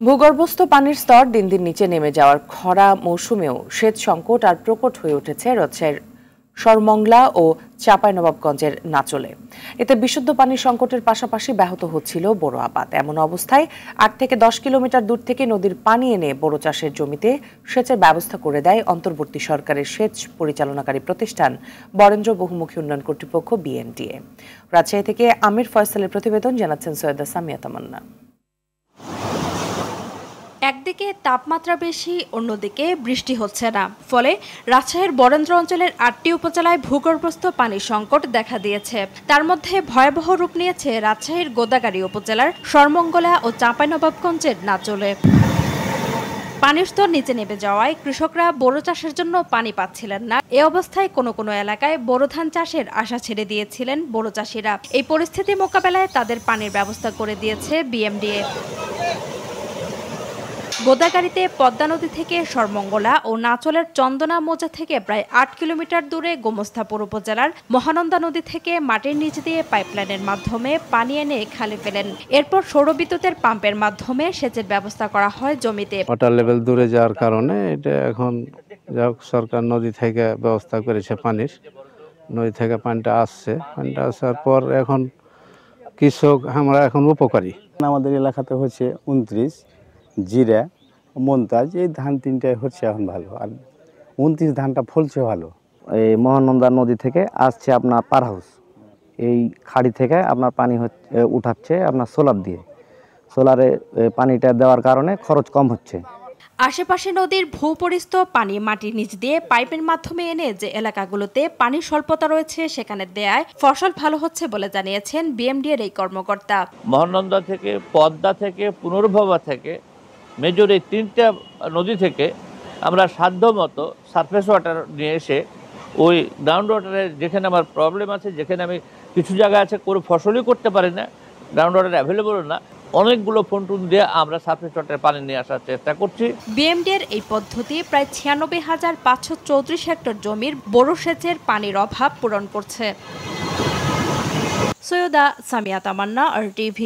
ভূগর্ভস্থ পানির স্তর দিন দিন নিচে নেমে যাওয়ার খরা মৌসুমেও সেচ সংকট আর প্রকট হয়ে উঠেছে রাজশাহীর সরমংলা ও চাঁপাইনবাবগঞ্জের নাচলে। এতে বিশুদ্ধ পানির সংকটের পাশাপাশি ব্যাহত হচ্ছিল বোরো আবাদ। এমন অবস্থায় ৮ থেকে ১০ কিলোমিটার দূর থেকে নদীর পানি এনে বোরো চাষের জমিতে সেচের ব্যবস্থা করে দেয় অন্তর্বর্তী সরকারের সেচ পরিচালনাকারী প্রতিষ্ঠান বরেন্দ্র বহুমুখী উন্নয়ন কর্তৃপক্ষ বিএমডিএ। রাজশাহী থেকে আমির ফয়সালের প্রতিবেদন, জানাচ্ছেন সৈয়দা সামিয়া তামান্না। একদিকে তাপমাত্রা বেশি, অন্যদিকে বৃষ্টি হচ্ছে না, ফলে রাজশাহীর বরেন্দ্র অঞ্চলের ৮টি উপজেলায় ভূগর্ভস্থ পানির সংকট দেখা দিয়েছে। তার মধ্যে ভয়াবহ রূপ নিয়েছে রাজশাহীর গোদাগাড়ী উপজেলার সরমঙ্গলা ও চাঁপাইনবাবগঞ্জের নাচলে। পানির স্তর নিচে নেমে যাওয়ায় কৃষকরা বোরো চাষের জন্য পানি পাচ্ছিলেন না। এ অবস্থায় কোনো কোনো এলাকায় বোরো ধান চাষের আশা ছেড়ে দিয়েছিলেন বোরো চাষিরা। এই পরিস্থিতি মোকাবেলায় তাদের পানির ব্যবস্থা করে দিয়েছে বিএমডিএ। গোদাগাড়ীতে পদ্মা নদী থেকে সরমঙ্গলা ও নাচলের চন্দনা মোজা থেকে প্রায় ৮ কিলোমিটার দূরে গোমস্তাপুর উপজেলার মহানন্দা নদী থেকে মাটির নিচ দিয়ে পাইপলাইনের মাধ্যমে পানি এনে খালে ফেলেন। এরপর সৌরবিদ্যুতের পাম্পের মাধ্যমে সেচের ব্যবস্থা করা হয় জমিতে। ওয়াটার লেভেল দূরে যাওয়ার কারণে এটা এখন সরকার নদী থেকে ব্যবস্থা করেছে পানির। নদী থেকে পানিটা আসার পর এখন কৃষক আমরা এখন উপকারী। আমাদের এলাকাতে হচ্ছে ২৯, জিরা, মন্তাজ, এই ধান তিনটাই হচ্ছে এখন ভালো। আর ২৯ ধানটা ফলছে ভালো। এই মহানন্দা নদী থেকে আসছে আপনার পার হাউস, এই খাড়ি থেকে আপনার পানি উঠাচ্ছে আপনার সোলার দিয়ে। সোলারে পানিটা দেওয়ার কারণে খরচ কম হচ্ছে। আশেপাশে নদীর ভূপরিস্থ পানি মাটির নিচ দিয়ে পাইপের মাধ্যমে এনে যে এলাকাগুলোতে পানির স্বল্পতা রয়েছে সেখানে দেয়ায় ফসল ভালো হচ্ছে বলে জানিয়েছেন বিএমডিএর এই কর্মকর্তা। মহানন্দা থেকে, পদ্মা থেকে, পুনর্ভবা থেকে, মেজর এই ৩টা নদী থেকে আমরা সাধ্য মতো সারফেস ওয়াটার নিয়ে এসে ওই গ্রাউন্ড ওয়াটারের যেখানে আমার প্রবলেম আছে, যেখানে আমি কিছু জায়গা আছে কোনো ফসলই করতে পারি না, গ্রাউন্ড ওয়াটার অ্যাভেলেবল না, অনেকগুলো ফন্টুন দিয়ে আমরা সারফেস ওয়াটারে পানি নিয়ে আসার চেষ্টা করছি। বিএমডিএর এই পদ্ধতি প্রায় ৯৬,৫৩৪ হেক্টর জমির বোরো সেচের পানির অভাব পূরণ করছে। সৈয়দা সামিয়া তামান্না, RTV।